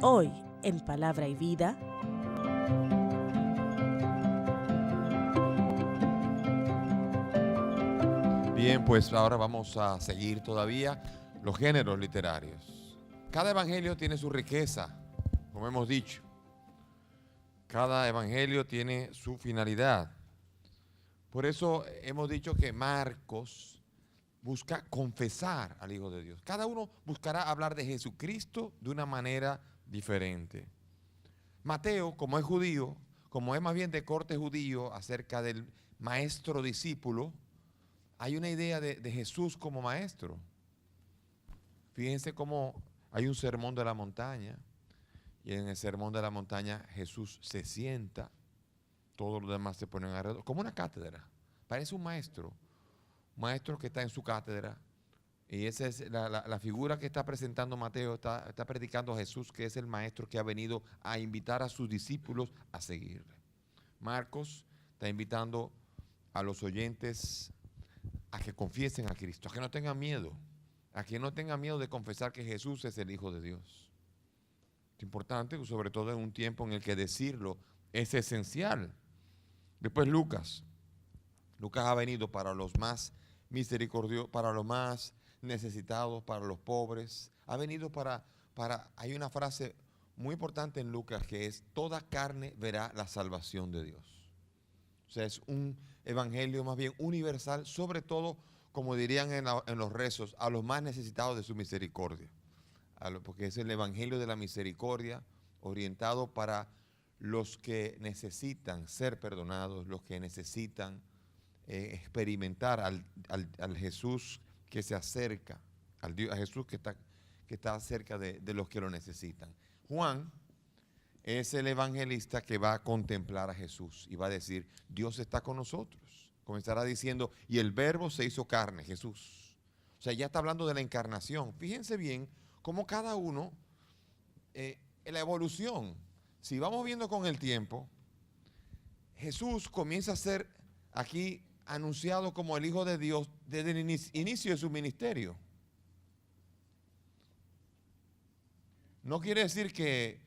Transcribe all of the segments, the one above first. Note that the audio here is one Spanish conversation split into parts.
Hoy, en Palabra y Vida, Bien, pues ahora vamos a seguir todavía los géneros literarios. Cada evangelio tiene su riqueza, como hemos dicho. Cada evangelio tiene su finalidad. Por eso hemos dicho que Marcos busca confesar al Hijo de Dios. Cada uno buscará hablar de Jesucristo de una manera diferente. Mateo, como es judío, como es más bien de corte judío acerca del maestro discípulo, hay una idea de Jesús como maestro. Fíjense cómo hay un sermón de la montaña, y en el sermón de la montaña Jesús se sienta, todos los demás se ponen alrededor, como una cátedra. Parece un maestro que está en su cátedra, y esa es la figura que está presentando Mateo, está predicando a Jesús, que es el maestro que ha venido a invitar a sus discípulos a seguirle. Marcos está invitando a los oyentes a que confiesen a Cristo, a que no tengan miedo, de confesar que Jesús es el Hijo de Dios. Es importante, sobre todo en un tiempo en el que decirlo es esencial. Después Lucas ha venido para los más misericordiosos, para los más necesitados, para los pobres. Ha venido hay una frase muy importante en Lucas que es: toda carne verá la salvación de Dios. O sea, es un evangelio más bien universal, sobre todo, como dirían en los rezos, a los más necesitados de su misericordia. Porque es el evangelio de la misericordia orientado para los que necesitan ser perdonados, los que necesitan experimentar al Jesús que se acerca, a Jesús que está cerca de los que lo necesitan. Juan es el evangelista que va a contemplar a Jesús y va a decir: Dios está con nosotros. Comenzará diciendo: y el verbo se hizo carne, Jesús. O sea, ya está hablando de la encarnación. Fíjense bien cómo cada uno, en la evolución, si vamos viendo con el tiempo, Jesús comienza a ser aquí anunciado como el Hijo de Dios desde el inicio de su ministerio. No quiere decir que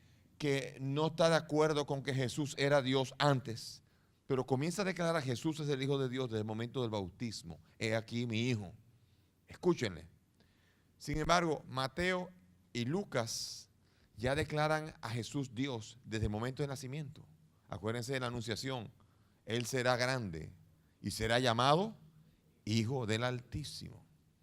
no está de acuerdo con que Jesús era Dios antes, pero comienza a declarar a Jesús es el Hijo de Dios desde el momento del bautismo. He aquí mi Hijo. Escúchenle. Sin embargo, Mateo y Lucas ya declaran a Jesús Dios desde el momento del nacimiento. Acuérdense de la anunciación: Él será grande y será llamado Hijo del Altísimo.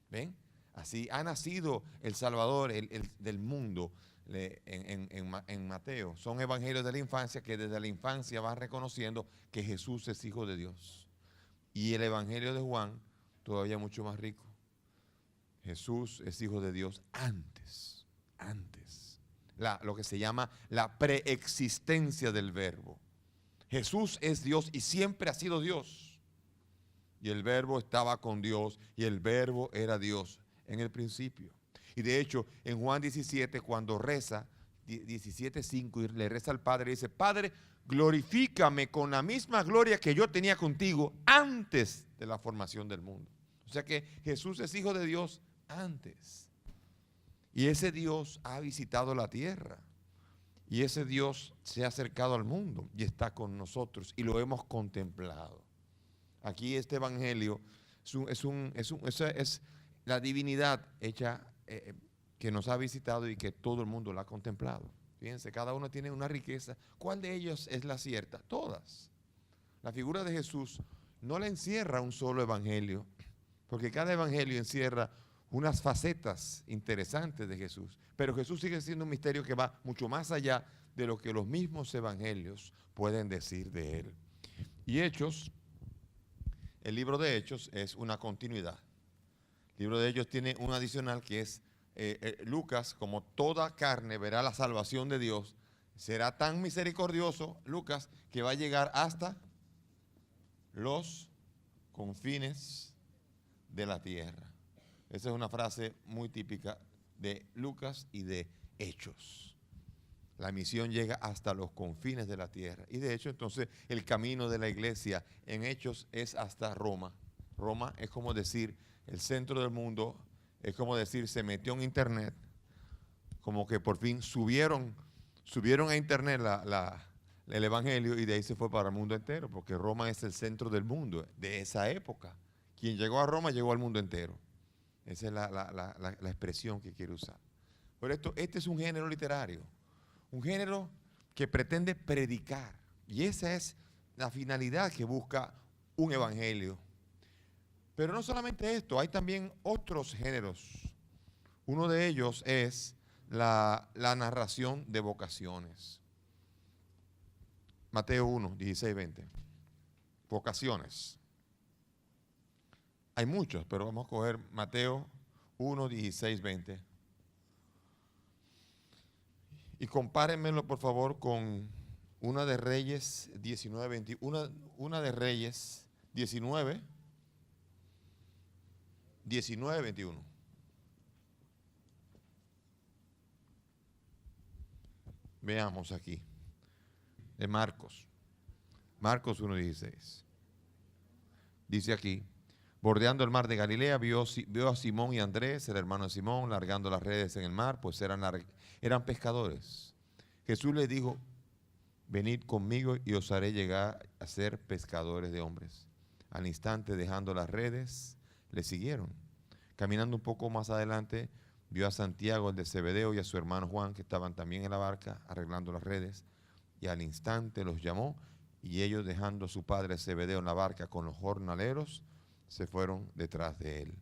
¿Ven? Así ha nacido el Salvador del mundo en Mateo. Son evangelios de la infancia que desde la infancia van reconociendo que Jesús es Hijo de Dios. Y el evangelio de Juan, todavía mucho más rico. Jesús es Hijo de Dios antes. Lo que se llama la preexistencia del verbo. Jesús es Dios y siempre ha sido Dios. Y el verbo estaba con Dios y el verbo era Dios en el principio. Y de hecho, en Juan 17, cuando reza, 17:5, y le reza al Padre, dice: Padre, glorifícame con la misma gloria que yo tenía contigo antes de la formación del mundo. O sea que Jesús es Hijo de Dios antes. Y ese Dios ha visitado la tierra. Y ese Dios se ha acercado al mundo y está con nosotros y lo hemos contemplado. Aquí este evangelio es la divinidad hecha que nos ha visitado y que todo el mundo la ha contemplado. Fíjense, cada uno tiene una riqueza. ¿Cuál de ellos es la cierta? Todas. La figura de Jesús no la encierra un solo evangelio, porque cada evangelio encierra unas facetas interesantes de Jesús. Pero Jesús sigue siendo un misterio que va mucho más allá de lo que los mismos evangelios pueden decir de él. Y Hechos, el libro de Hechos es una continuidad. El libro de Hechos tiene un adicional que es Lucas, como toda carne verá la salvación de Dios, será tan misericordioso Lucas que va a llegar hasta los confines de la tierra. Esa es una frase muy típica de Lucas y de Hechos. La misión llega hasta los confines de la tierra. Y de hecho, entonces, el camino de la iglesia en Hechos es hasta Roma. Roma es como decir el centro del mundo, es como decir se metió en internet, como que por fin subieron a internet el evangelio y de ahí se fue para el mundo entero, porque Roma es el centro del mundo de esa época. Quien llegó a Roma llegó al mundo entero. Esa es la expresión que quiero usar. Por esto, este es un género literario, un género que pretende predicar. Y esa es la finalidad que busca un evangelio. Pero no solamente esto, hay también otros géneros. Uno de ellos es la narración de vocaciones. Mateo 1, 16, 20. Vocaciones. Hay muchos, pero vamos a coger Mateo 1, 16, 20. Y compárenmelo, por favor, con una de Reyes 19, 21. Una de Reyes 19, 21. Veamos aquí. De Marcos. Marcos 1, 16. Dice aquí: bordeando el mar de Galilea, vio a Simón y Andrés, el hermano de Simón, largando las redes en el mar, pues eran pescadores. Jesús les dijo: venid conmigo y os haré llegar a ser pescadores de hombres. Al instante, dejando las redes, le siguieron. Caminando un poco más adelante, vio a Santiago, el de Zebedeo, y a su hermano Juan, que estaban también en la barca arreglando las redes. Y al instante los llamó, y ellos, dejando a su padre Zebedeo en la barca con los jornaleros, se fueron detrás de él.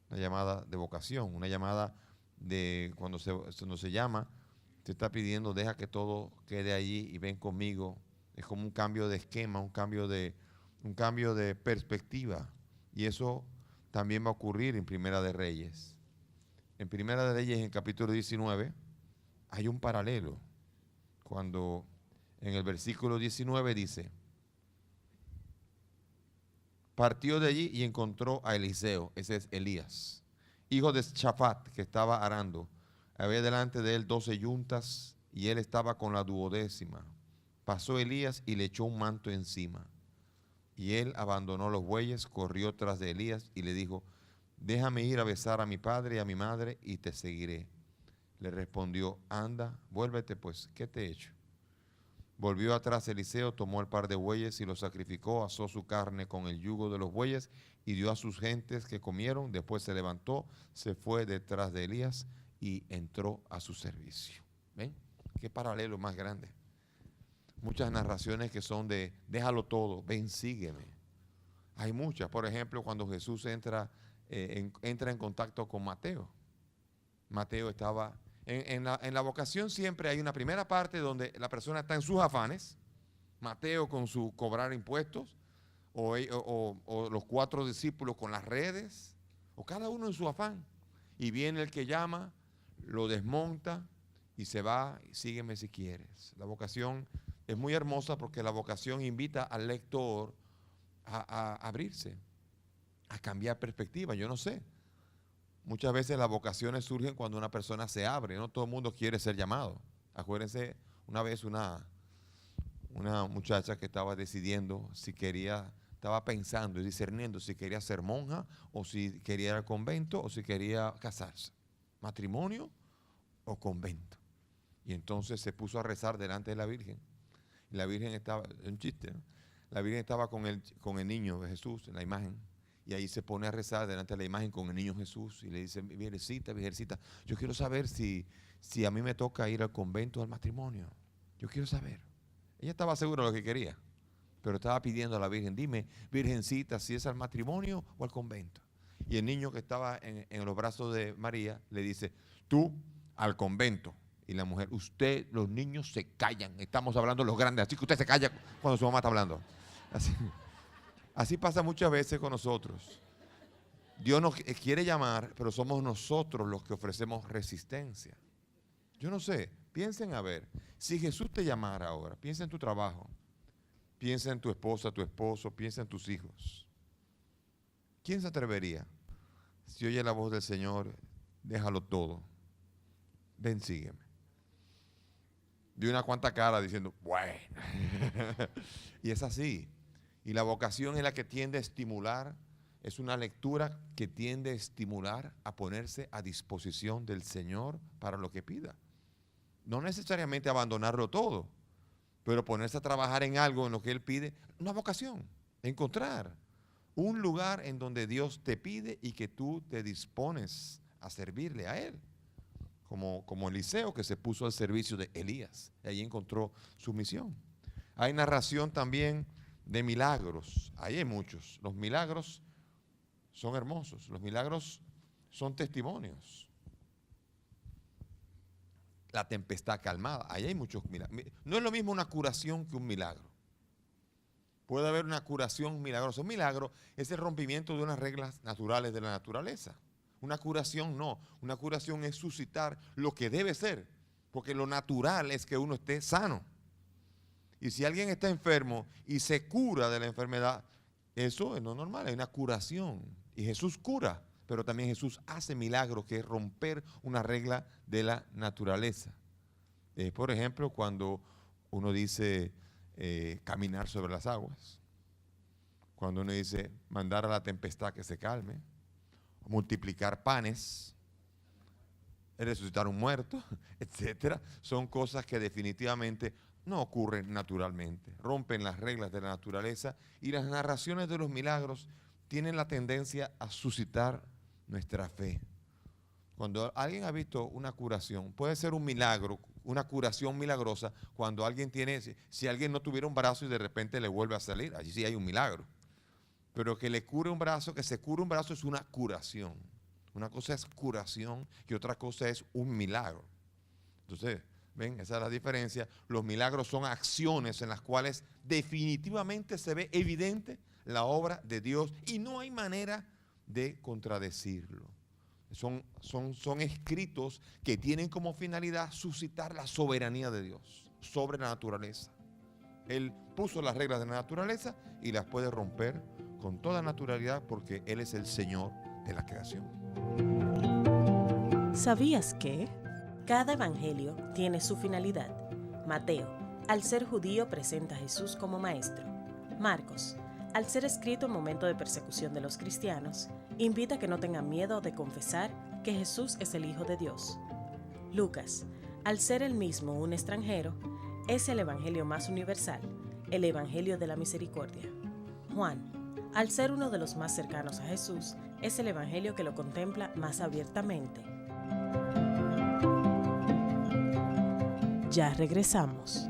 Una llamada de vocación, una llamada de cuando se llama, te está pidiendo: deja que todo quede allí y ven conmigo. Es como un cambio de esquema, un cambio de perspectiva. Y eso también va a ocurrir en Primera de Reyes. En Primera de Reyes, en capítulo 19, hay un paralelo. Cuando en el versículo 19 dice: partió de allí y encontró a Eliseo, ese es Elías, hijo de Shafat, que estaba arando. Había delante de él 12 yuntas y él estaba con la 12ª. Pasó Elías y le echó un manto encima. Y él abandonó los bueyes, corrió tras de Elías y le dijo: déjame ir a besar a mi padre y a mi madre y te seguiré. Le respondió: anda, vuélvete pues, ¿qué te he hecho? Volvió atrás Eliseo, tomó el par de bueyes y los sacrificó, asó su carne con el yugo de los bueyes y dio a sus gentes que comieron. Después se levantó, se fue detrás de Elías y entró a su servicio. ¿Ven? Qué paralelo más grande. Muchas narraciones que son de déjalo todo, ven, sígueme. Hay muchas. Por ejemplo, cuando Jesús entra en contacto con Mateo. Mateo estaba... En la vocación siempre hay una primera parte donde la persona está en sus afanes. Mateo con su cobrar impuestos, o los 4 discípulos con las redes, o cada uno en su afán. Y viene el que llama, lo desmonta y se va: y sígueme si quieres. La vocación es muy hermosa porque la vocación invita al lector a abrirse, a cambiar perspectiva. Yo no sé. Muchas veces las vocaciones surgen cuando una persona se abre. No todo el mundo quiere ser llamado. Acuérdense, una vez una muchacha que estaba decidiendo si quería, estaba pensando y discerniendo si quería ser monja o si quería ir al convento o si quería casarse. Matrimonio o convento. Y entonces se puso a rezar delante de la Virgen. Y la Virgen estaba, es un chiste, ¿no? La Virgen estaba con el niño de Jesús en la imagen. Y ahí se pone a rezar delante de la imagen con el niño Jesús y le dice: Virgencita, Virgencita, yo quiero saber si a mí me toca ir al convento o al matrimonio. Yo quiero saber. Ella estaba segura de lo que quería, pero estaba pidiendo a la Virgen: dime, Virgencita, si es al matrimonio o al convento. Y el niño que estaba en los brazos de María le dice: tú al convento. Y la mujer: usted, los niños se callan, estamos hablando los grandes, así que usted se calla cuando su mamá está hablando. Así pasa muchas veces con nosotros. Dios nos quiere llamar, pero somos nosotros los que ofrecemos resistencia. Yo no sé, piensen a ver, si Jesús te llamara ahora, piensa en tu trabajo, piensa en tu esposa, tu esposo, piensa en tus hijos. ¿Quién se atrevería? Si oye la voz del Señor, déjalo todo, ven, sígueme. De una cuanta cara diciendo: bueno. Y es así. Y la vocación es la que tiende a estimular, es una lectura que tiende a estimular a ponerse a disposición del Señor para lo que pida. No necesariamente abandonarlo todo, pero ponerse a trabajar en algo en lo que Él pide, una vocación, encontrar un lugar en donde Dios te pide y que tú te dispones a servirle a Él. Como Eliseo, que se puso al servicio de Elías, y ahí encontró su misión. Hay narración también de milagros, ahí hay muchos. Los milagros son hermosos, los milagros son testimonios. La tempestad calmada, ahí hay muchos milagros. No es lo mismo una curación que un milagro. Puede haber una curación milagrosa. Un milagro es el rompimiento de unas reglas naturales de la naturaleza. Una curación no. Una curación es suscitar lo que debe ser. Porque lo natural es que uno esté sano. Y si alguien está enfermo y se cura de la enfermedad, eso es no normal, es una curación. Y Jesús cura, pero también Jesús hace milagros, que es romper una regla de la naturaleza. Por ejemplo, cuando uno dice caminar sobre las aguas, cuando uno dice mandar a la tempestad que se calme, multiplicar panes, resucitar un muerto, etcétera, son cosas que definitivamente no ocurren naturalmente, rompen las reglas de la naturaleza, y las narraciones de los milagros tienen la tendencia a suscitar nuestra fe. Cuando alguien ha visto una curación, puede ser un milagro, una curación milagrosa, cuando alguien tiene, si alguien no tuviera un brazo y de repente le vuelve a salir, allí sí hay un milagro. Pero que le cure un brazo, que se cure un brazo, es una curación. Una cosa es curación y otra cosa es un milagro. Entonces, ven, esa es la diferencia. Los milagros son acciones en las cuales definitivamente se ve evidente la obra de Dios y no hay manera de contradecirlo. Son escritos que tienen como finalidad suscitar la soberanía de Dios sobre la naturaleza. Él puso las reglas de la naturaleza y las puede romper con toda naturalidad porque Él es el Señor de la creación. ¿Sabías que? Cada evangelio tiene su finalidad. Mateo, al ser judío, presenta a Jesús como maestro. Marcos, al ser escrito en momento de persecución de los cristianos, invita a que no tengan miedo de confesar que Jesús es el Hijo de Dios. Lucas, al ser él mismo un extranjero, es el evangelio más universal, el evangelio de la misericordia. Juan, al ser uno de los más cercanos a Jesús, es el evangelio que lo contempla más abiertamente. Ya regresamos.